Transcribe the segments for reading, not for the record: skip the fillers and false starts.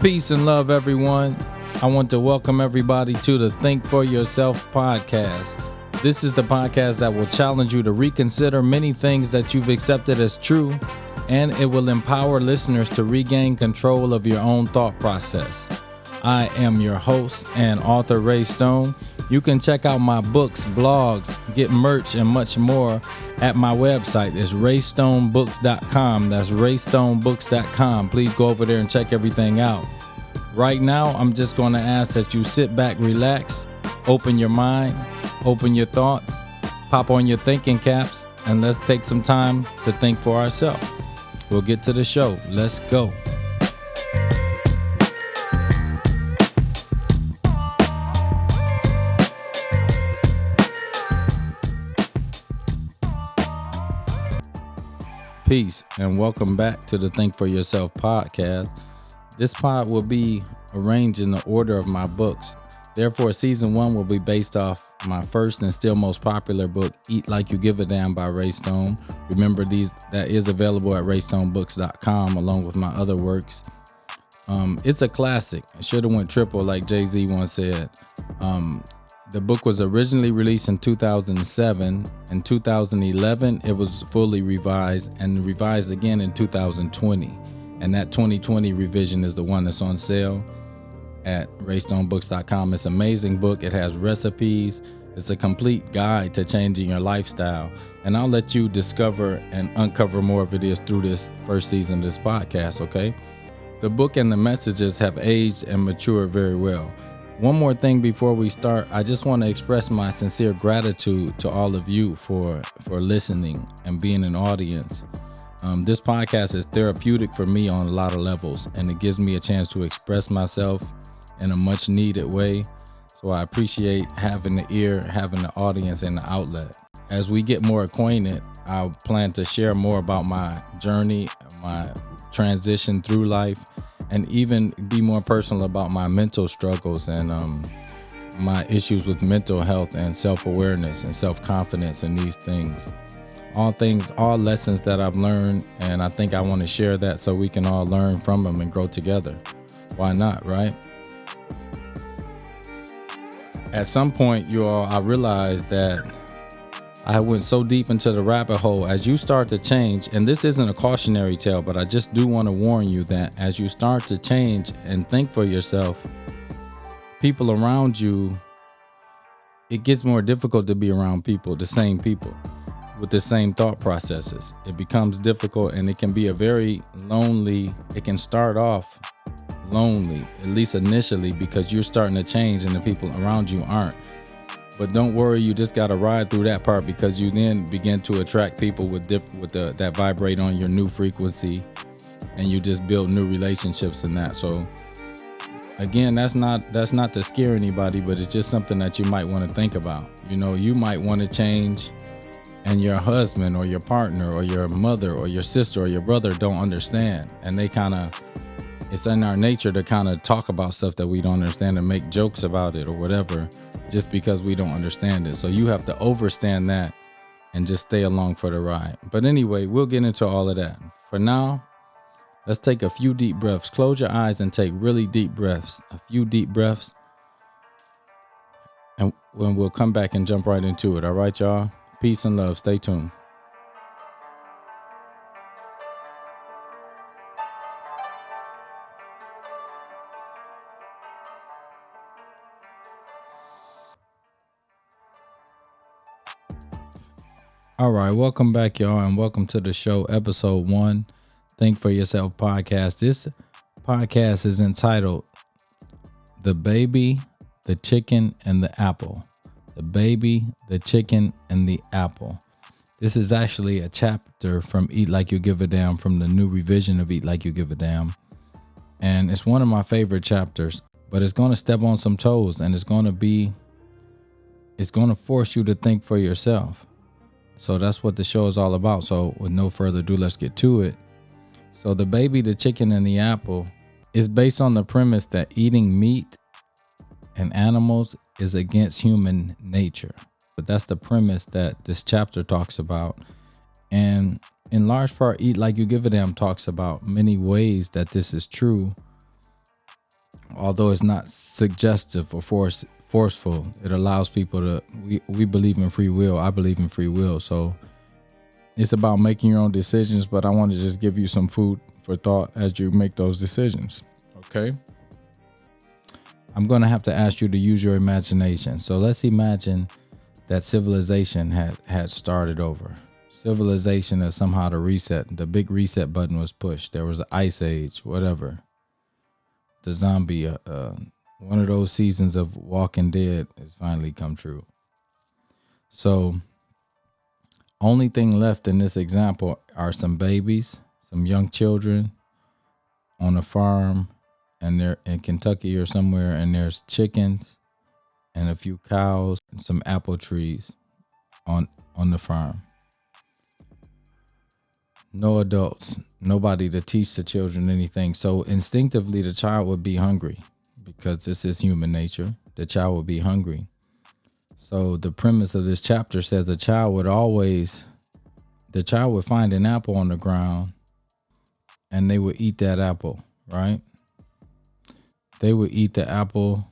Peace and love, everyone. I want to welcome everybody to the Think for Yourself podcast. This is the podcast that will challenge you to reconsider many things that you've accepted as true, and it will empower listeners to regain control of your own thought process. I am your host and author, Ray Stone. You can check out my books, blogs, get merch, and much more at my website. It's raystonebooks.com. That's raystonebooks.com. Please go over there and check everything out. Right now, I'm just going to ask that you sit back, relax, open your mind, open your thoughts, pop on your thinking caps, and let's take some time to think for ourselves. We'll get to the show. Let's go. Peace and welcome back to the Think for Yourself podcast. This pod will be arranged in the order of my books. Therefore, season 1 will be based off my first and still most popular book, Eat Like You Give a Damn by Ray Stone. Remember, that is available at raystonebooks.com along with my other works. It's a classic. It should have went triple like Jay-Z once said. The book was originally released in 2007. In 2011, it was fully revised and revised again in 2020. And that 2020 revision is the one that's on sale at raystonebooks.com. It's an amazing book. It has recipes. It's a complete guide to changing your lifestyle. And I'll let you discover and uncover more of it is through this first season of this podcast, okay? The book and the messages have aged and matured very well. One more thing before we start, I just want to express my sincere gratitude to all of you for listening and being an audience. This podcast is therapeutic for me on a lot of levels, and it gives me a chance to express myself in a much needed way. So I appreciate having the ear, having the audience, and the outlet. As we get more acquainted, I plan to share more about my journey, my transition through life, and even be more personal about my mental struggles and my issues with mental health and self-awareness and self-confidence and these things. All lessons that I've learned, and I think I want to share that so we can all learn from them and grow together. Why not, right? At some point, I realized that I went so deep into the rabbit hole. As you start to change, and this isn't a cautionary tale, but I just do want to warn you that as you start to change and think for yourself, people around you, it gets more difficult to be around people, the same people, with the same thought processes. It becomes difficult, and it can be it can start off lonely, at least initially, because you're starting to change and the people around you aren't. But don't worry, you just got to ride through that part, because you then begin to attract people that vibrate on your new frequency, and you just build new relationships in that. So again, that's not to scare anybody, but it's just something that you might want to think about. You might want to change, and your husband or your partner or your mother or your sister or your brother don't understand, and it's in our nature to kind of talk about stuff that we don't understand and make jokes about it or whatever, just because we don't understand it. So you have to overstand that and just stay along for the ride. But anyway, we'll get into all of that. For now, let's take a few deep breaths. Close your eyes and take really deep breaths. A few deep breaths. And we'll come back and jump right into it. All right, y'all? Peace and love. Stay tuned. All right, welcome back, y'all, and welcome to the show, episode 1, Think for Yourself podcast. This podcast is entitled The Baby, the Chicken, and the Apple. The Baby, the Chicken, and the Apple. This is actually a chapter from Eat Like You Give a Damn, from the new revision of Eat Like You Give a Damn. And it's one of my favorite chapters, but it's going to step on some toes, and it's going to force you to think for yourself. So that's what the show is all about. So with no further ado, let's get to it. So The Baby, the Chicken, and the Apple is based on the premise that eating meat and animals is against human nature. But that's the premise that this chapter talks about. And in large part, Eat Like You Give a Damn talks about many ways that this is true. although it's not suggestive or forceful, it allows people to, we believe in free will. I believe in free will. So it's about making your own decisions, but I want to just give you some food for thought as you make those decisions. Okay. I'm going to have to ask you to use your imagination. So let's imagine that civilization had started over. Civilization is somehow the big reset button was pushed. There was an ice age, whatever. The zombie, one of those seasons of Walking Dead has finally come true. So only thing left in this example are some babies, some young children on a farm, and they're in Kentucky or somewhere, and there's chickens and a few cows and some apple trees on the farm. No adults, nobody to teach the children anything. So instinctively, the child would be hungry because this is human nature. The child would be hungry. So the premise of this chapter says the child would find an apple on the ground and they would eat that apple, right? They would eat the apple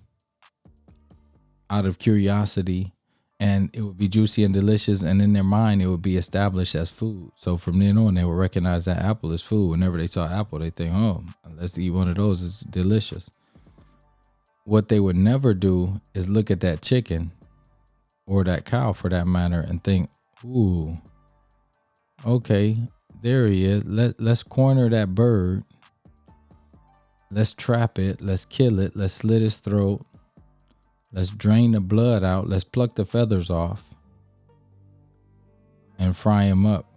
out of curiosity, and it would be juicy and delicious, and in their mind it would be established as food. So from then on, they would recognize that apple as food. Whenever they saw apple, they think, oh, let's eat one of those, it's delicious. What they would never do is look at that chicken or that cow for that matter and think, ooh, okay, there he is. Let's corner that bird. Let's trap it. Let's kill it. Let's slit its throat. Let's drain the blood out. Let's pluck the feathers off and fry him up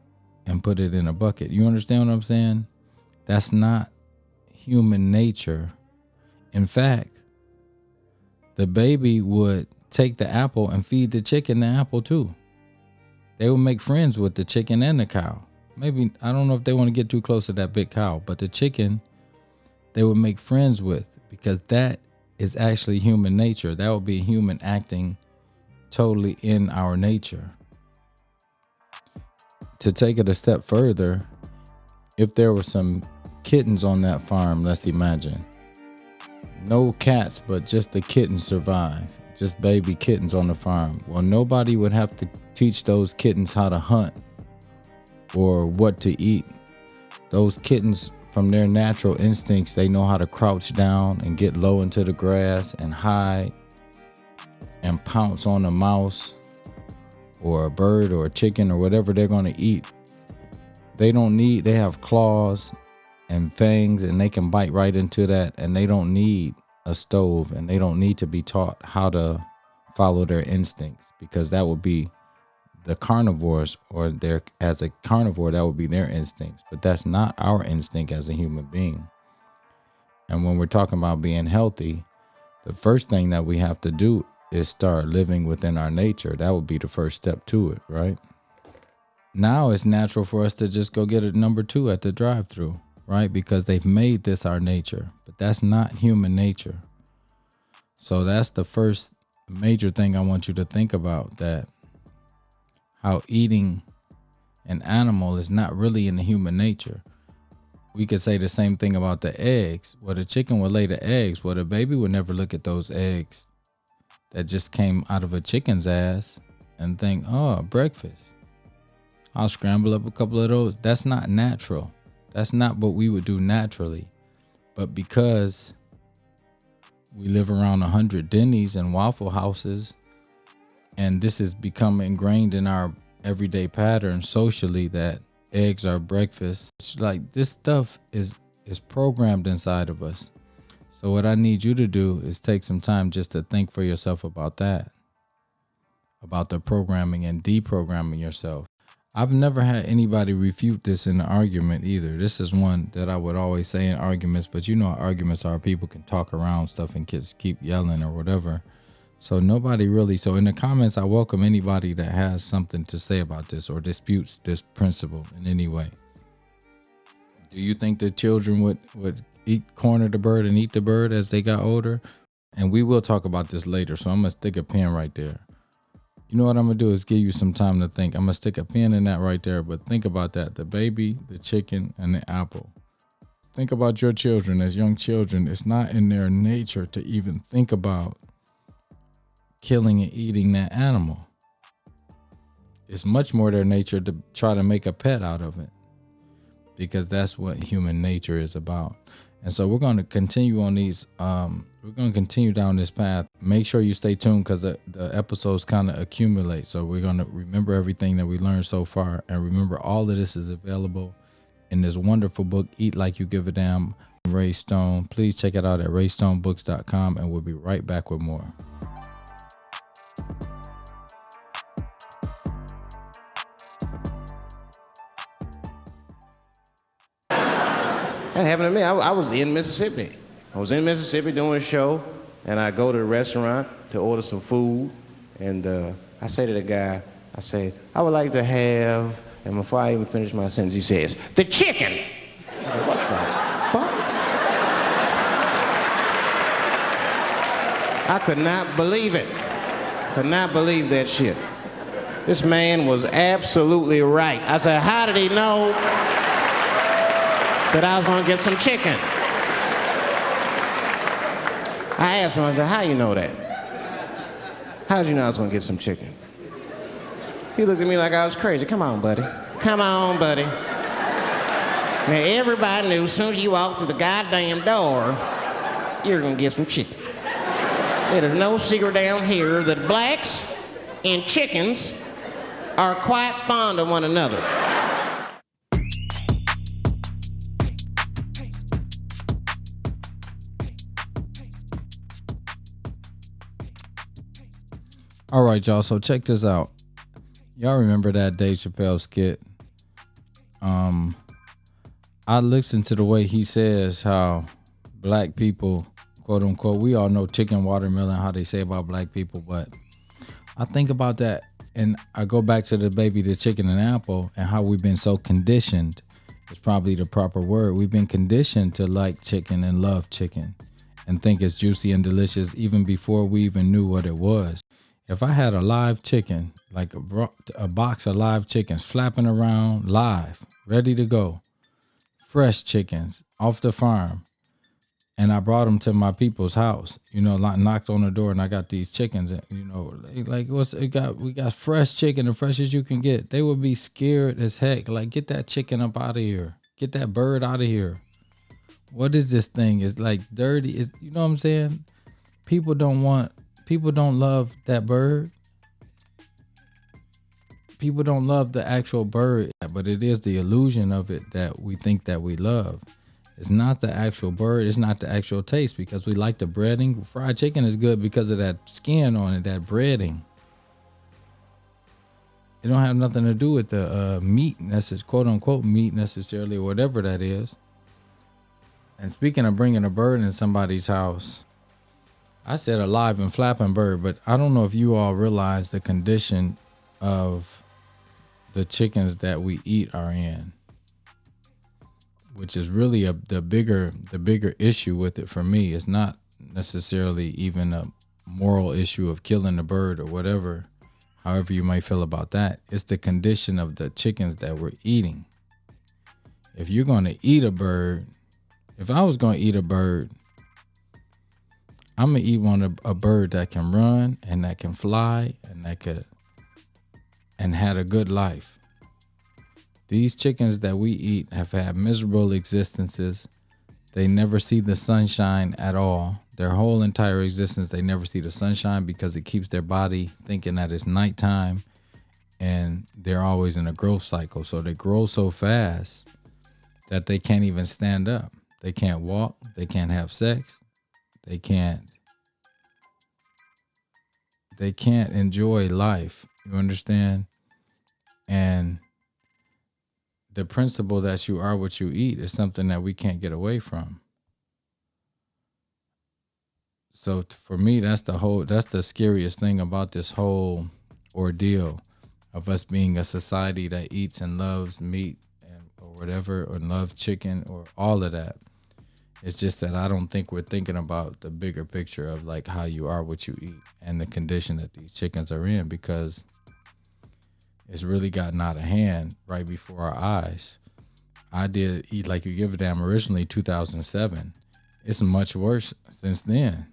and put it in a bucket. You understand what I'm saying? That's not human nature. In fact, the baby would take the apple and feed the chicken the apple too. They would make friends with the chicken and the cow. Maybe, I don't know if they want to get too close to that big cow, but the chicken they would make friends with, because that is actually human nature. That would be a human acting totally in our nature. To take it a step further, if there were some kittens on that farm, let's imagine. No cats, but just the kittens survive. Just baby kittens on the farm. Well, nobody would have to teach those kittens how to hunt or what to eat. Those kittens, from their natural instincts, they know how to crouch down and get low into the grass and hide and pounce on a mouse or a bird or a chicken or whatever they're going to eat. They have claws and fangs, and they can bite right into that, and they don't need a stove, and they don't need to be taught how to follow their instincts, because that would be the carnivores, or as a carnivore, that would be their instincts. But that's not our instinct as a human being. And when we're talking about being healthy, the first thing that we have to do is start living within our nature. That would be the first step to it, right? Now it's natural for us to just go get a number 2 at the drive-thru, right? Because they've made this our nature, but that's not human nature. So that's the first major thing I want you to think about, that how eating an animal is not really in the human nature. We could say the same thing about the eggs. Well, the chicken would lay the eggs. Well, the baby would never look at those eggs that just came out of a chicken's ass and think, oh, breakfast. I'll scramble up a couple of those. That's not natural. That's not what we would do naturally. But because we live around 100 Denny's and Waffle Houses, and this has become ingrained in our everyday pattern socially, that eggs are breakfast. It's like this stuff is programmed inside of us. So what I need you to do is take some time just to think for yourself about that, about the programming and deprogramming yourself. I've never had anybody refute this in an argument either. This is one that I would always say in arguments, but you know how arguments are. People can talk around stuff and kids keep yelling or whatever. So nobody really. So in the comments, I welcome anybody that has something to say about this or disputes this principle in any way. Do you think that children would corner the bird and eat the bird as they got older? And we will talk about this later. So I'm going to stick a pin right there. You know what I'm going to do is give you some time to think. I'm going to stick a pin in that right there. But think about that. The baby, the chicken, and the apple. think about your children as young children. It's not in their nature to even think about killing and eating that animal. It's much more their nature to try to make a pet out of it, because that's what human nature is about. And so we're going to continue on these. We're going to continue down this path. Make sure you stay tuned, because the episodes kind of accumulate. So we're going to remember everything that we learned so far, and remember all of this is available in this wonderful book, Eat Like You Give a Damn, Ray Stone. Please check it out at raystonebooks.com, and we'll be right back with more. That happened to me. I was in Mississippi. I was in Mississippi doing a show, and I go to the restaurant to order some food, and I say to the guy, I say, I would like to have, and before I even finish my sentence, he says, the chicken. I said, what the fuck? I could not believe it. Could not believe that shit. This man was absolutely right. I said, how did he know that I was going to get some chicken? I asked him, I said, how you know that? How did you know I was going to get some chicken? He looked at me like I was crazy. Come on, buddy. Come on, buddy. Now, everybody knew as soon as you walked through the goddamn door, you're going to get some chicken. There's no secret down here that blacks and chickens are quite fond of one another. All right, y'all. So check this out. Y'all remember that Dave Chappelle skit? I listened to the way he says how black people, quote unquote, we all know chicken, watermelon, how they say about black people, but I think about that and I go back to the baby, the chicken and apple, and how we've been so conditioned. It's probably the proper word. We've been conditioned to like chicken and love chicken and think it's juicy and delicious even before we even knew what it was. If I had a live chicken, like a box of live chickens flapping around live, ready to go, fresh chickens off the farm, and I brought them to my people's house, knocked on the door, and I got these chickens, and, like we got fresh chicken, the freshest you can get. They would be scared as heck. Like, get that chicken up out of here. Get that bird out of here. What is this thing? It's like dirty. It's, you know what I'm saying? People don't love that bird. People don't love the actual bird, but it is the illusion of it that we think that we love. It's not the actual bird. It's not the actual taste, because we like the breading. Fried chicken is good because of that skin on it, that breading. It don't have nothing to do with the meat, quote unquote meat necessarily, or whatever that is. And speaking of bringing a bird in somebody's house, I said a live and flapping bird, but I don't know if you all realize the condition of the chickens that we eat are in, which is really the bigger issue with it for me. It's not necessarily even a moral issue of killing the bird or whatever, however you might feel about that. It's the condition of the chickens that we're eating. If you're going to eat a bird, if I was going to eat a bird, I'm going to eat a bird that can run and that can fly and had a good life. These chickens that we eat have had miserable existences. They never see the sunshine at all. Their whole entire existence, they never see the sunshine because it keeps their body thinking that it's nighttime, and they're always in a growth cycle. So they grow so fast that they can't even stand up. They can't walk. They can't have sex. They can't enjoy life. You understand? And the principle that you are what you eat is something that we can't get away from. So for me, that's the scariest thing about this whole ordeal of us being a society that eats and loves meat or whatever, or loves chicken or all of that. It's just that I don't think we're thinking about the bigger picture of like how you are what you eat and the condition that these chickens are in, because it's really gotten out of hand right before our eyes. I did Eat Like You Give a Damn originally 2007. It's much worse since then.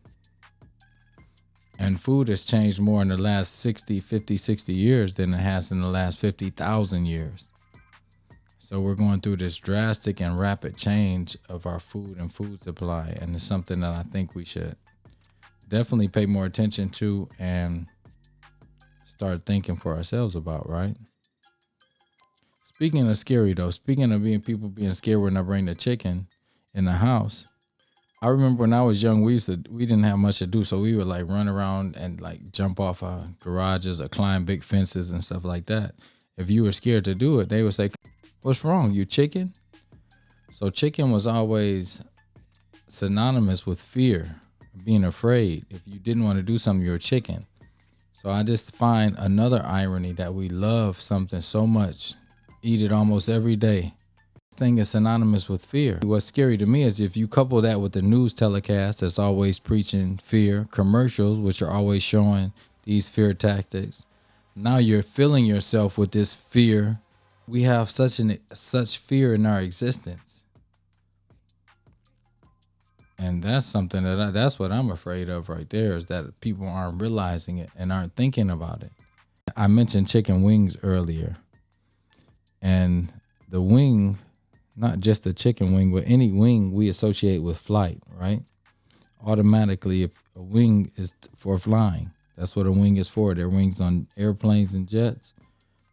And food has changed more in the last 60 years than it has in the last 50,000 years. So we're going through this drastic and rapid change of our food and food supply. And it's something that I think we should definitely pay more attention to and start thinking for ourselves about, right? Speaking of scary though, speaking of people being scared when I bring the chicken in the house, I remember when I was young, we didn't have much to do, so we would like run around and like jump off our garages or climb big fences and stuff like that. If you were scared to do it, they would say, "What's wrong? You chicken?" So chicken was always synonymous with fear, being afraid. If you didn't want to do something, you're a chicken. So I just find another irony that we love something so much, eat it almost every day. This thing is synonymous with fear. What's scary to me is if you couple that with the news telecast that's always preaching fear, commercials which are always showing these fear tactics. Now you're filling yourself with this fear. We have such fear in our existence. And that's something that's what I'm afraid of right there, is that people aren't realizing it and aren't thinking about it. I mentioned chicken wings earlier. And the wing, not just the chicken wing, but any wing we associate with flight, right? Automatically, if a wing is for flying, that's what a wing is for. There are wings on airplanes and jets,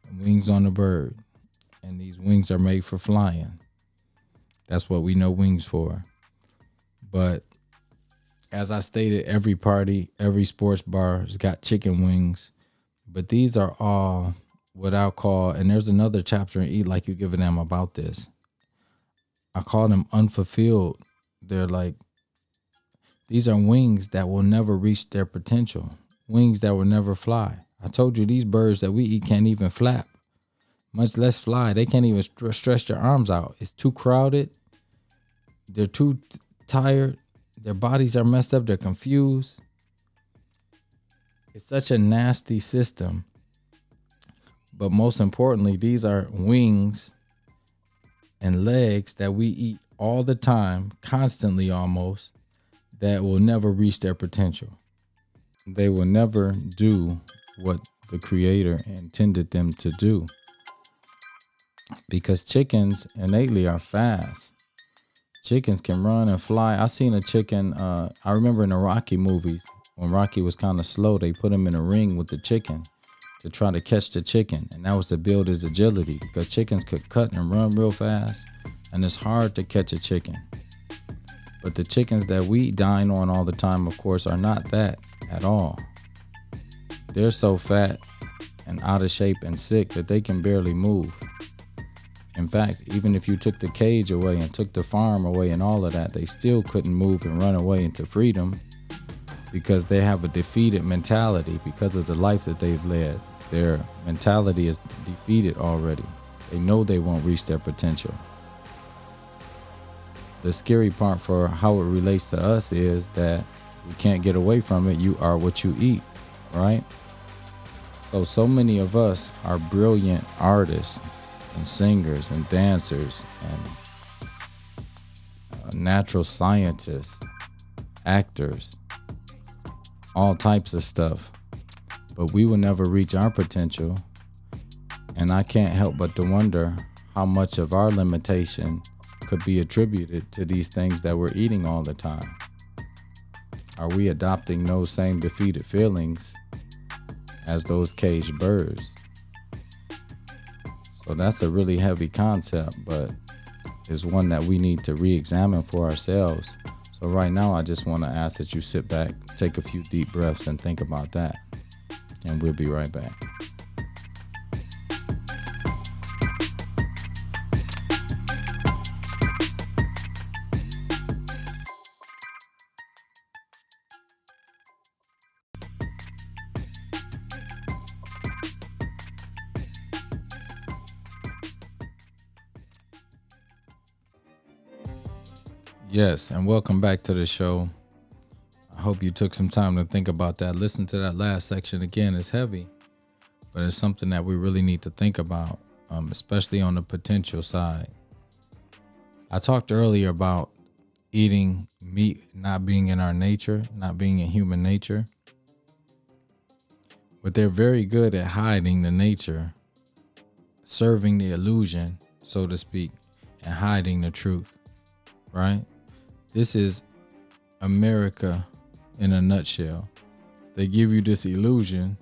and wings on a bird. And these wings are made for flying. That's what we know wings for. But as I stated, every party, every sports bar has got chicken wings. But these are all what I'll call, and there's another chapter in Eat Like You Give a Damn about this. I call them unfulfilled. They're like, these are wings that will never reach their potential. Wings that will never fly. I told you these birds that we eat can't even flap, much less fly. They can't even stretch their arms out. It's too crowded. They're too tired. Their bodies are messed up. They're confused. It's such a nasty system. But most importantly, these are wings and legs that we eat all the time, constantly almost, that will never reach their potential. They will never do what the Creator intended them to do. Because chickens innately are fast. Chickens can run and fly. I seen a chicken, I remember in the Rocky movies, when Rocky was kind of slow, they put him in a ring with the chicken to try to catch the chicken. And that was to build his agility, because chickens could cut and run real fast. And it's hard to catch a chicken. But the chickens that we dine on all the time, of course, are not that at all. They're so fat and out of shape and sick that they can barely move. In fact, even if you took the cage away and took the farm away and all of that, they still couldn't move and run away into freedom, because they have a defeated mentality because of the life that they've led. Their mentality is defeated already. They know they won't reach their potential. The scary part for how it relates to us is that we can't get away from it. You are what you eat, right? So many of us are brilliant artists and singers and dancers and natural scientists, actors, all types of stuff. But we will never reach our potential. And I can't help but to wonder how much of our limitation could be attributed to these things that we're eating all the time. Are we adopting those same defeated feelings as those caged birds? So that's a really heavy concept, but it's one that we need to re-examine for ourselves. So right now, I just want to ask that you sit back, take a few deep breaths, and think about that. And we'll be right back. Yes, and welcome back to the show. I hope you took some time to think about that. Listen to that last section again. It's heavy, but it's something that we really need to think about, especially on the potential side. I talked earlier about eating meat not being in our nature, not being in human nature. But they're very good at hiding the nature, serving the illusion, so to speak, and hiding the truth, right? This is America in a nutshell. They give you this illusion,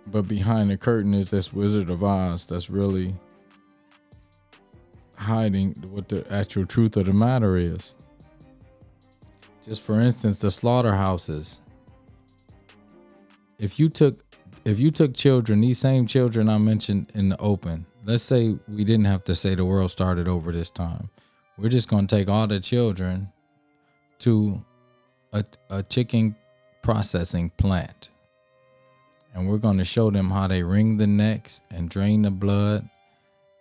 but behind the curtain is this Wizard of Oz that's really hiding what the actual truth of the matter is. Just for instance, the slaughterhouses. If you took children, these same children I mentioned in the open, let's say we didn't have to say the world started over this time. We're just going to take all the children to a chicken processing plant. And we're going to show them how they wring the necks and drain the blood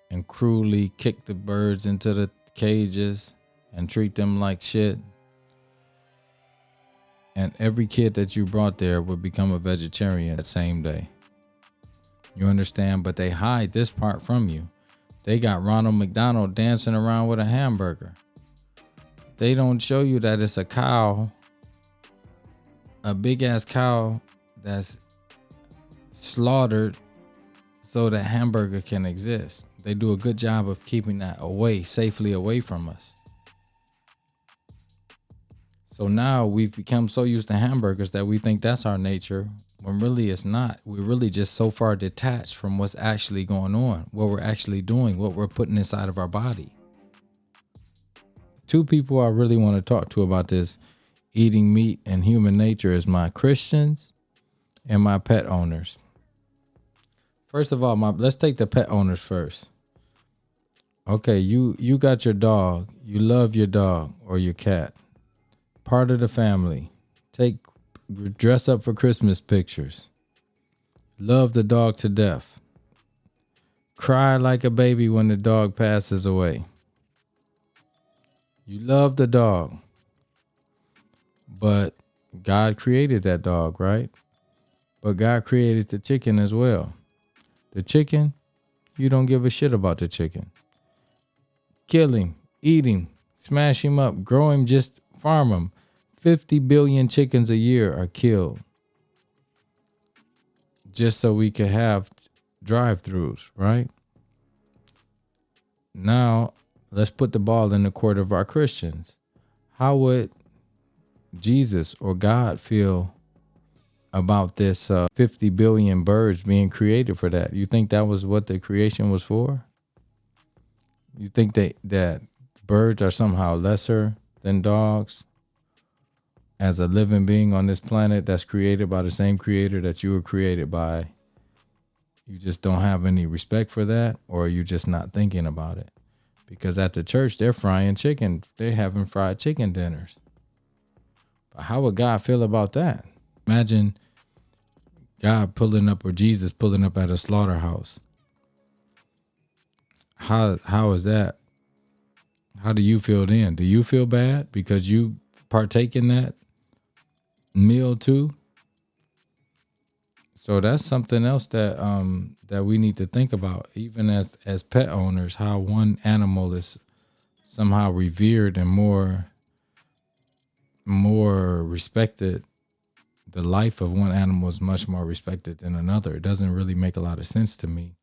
and cruelly kick the birds into the cages and treat them like shit. And every kid that you brought there would become a vegetarian that same day. You understand? But they hide this part from you. They got Ronald McDonald dancing around with a hamburger. They don't show you that it's a cow, a big ass cow that's slaughtered so that hamburger can exist. They do a good job of keeping that safely away from us. So now we've become so used to hamburgers that we think that's our nature, when really it's not. We're really just so far detached from what's actually going on, what we're actually doing, what we're putting inside of our body. Two people I really want to talk to about this eating meat and human nature is my Christians and my pet owners. First of all, let's take the pet owners first. Okay, you got your dog. You love your dog or your cat. Part of the family. Dress up for Christmas pictures. Love the dog to death. Cry like a baby when the dog passes away. You love the dog. But God created that dog, right? But God created the chicken as well. The chicken, you don't give a shit about the chicken. Kill him, eat him, smash him up, grow him, just farm him. 50 billion chickens a year are killed just so we could have drive-thrus, right? Now, let's put the ball in the court of our Christians. How would Jesus or God feel about this 50 billion birds being created for that? You think that was what the creation was for? You think that birds are somehow lesser than dogs? As a living being on this planet that's created by the same creator that you were created by, you just don't have any respect for that, or are you just not thinking about it? Because at the church, they're frying chicken. They're having fried chicken dinners. But how would God feel about that? Imagine God pulling up or Jesus pulling up at a slaughterhouse. How is that? How do you feel then? Do you feel bad because you partake in that meal too? So that's something else that we need to think about, even as pet owners, how one animal is somehow revered and more respected. The life of one animal is much more respected than another. It doesn't really make a lot of sense to me.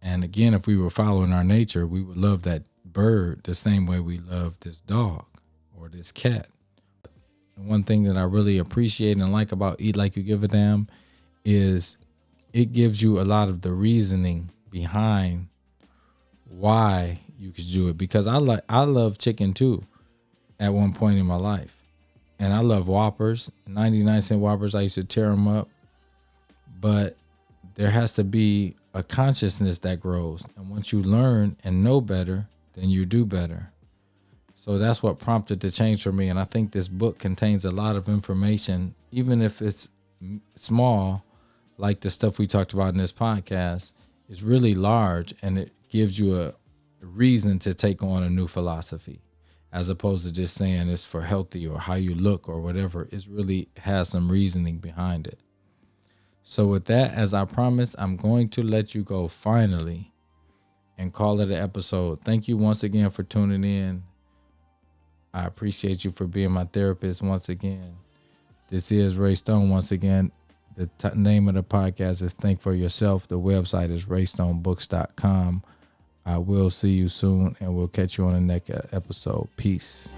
And again, if we were following our nature, we would love that bird the same way we love this dog or this cat. One thing that I really appreciate and like about Eat Like You Give a Damn is it gives you a lot of the reasoning behind why you could do it. Because I love chicken too at one point in my life. And I love Whoppers, 99-cent Whoppers. I used to tear them up. But there has to be a consciousness that grows. And once you learn and know better, then you do better. So that's what prompted the change for me. And I think this book contains a lot of information, even if it's small, like the stuff we talked about in this podcast. It's really large, and it gives you a reason to take on a new philosophy, as opposed to just saying it's for healthy or how you look or whatever. It really has some reasoning behind it. So with that, as I promised, I'm going to let you go finally. and call it an episode. Thank you once again for tuning in. I appreciate you for being my therapist once again. This is Ray Stone once again. The name of the podcast is Think for Yourself. The website is raystonebooks.com. I will see you soon, and we'll catch you on the next episode. Peace.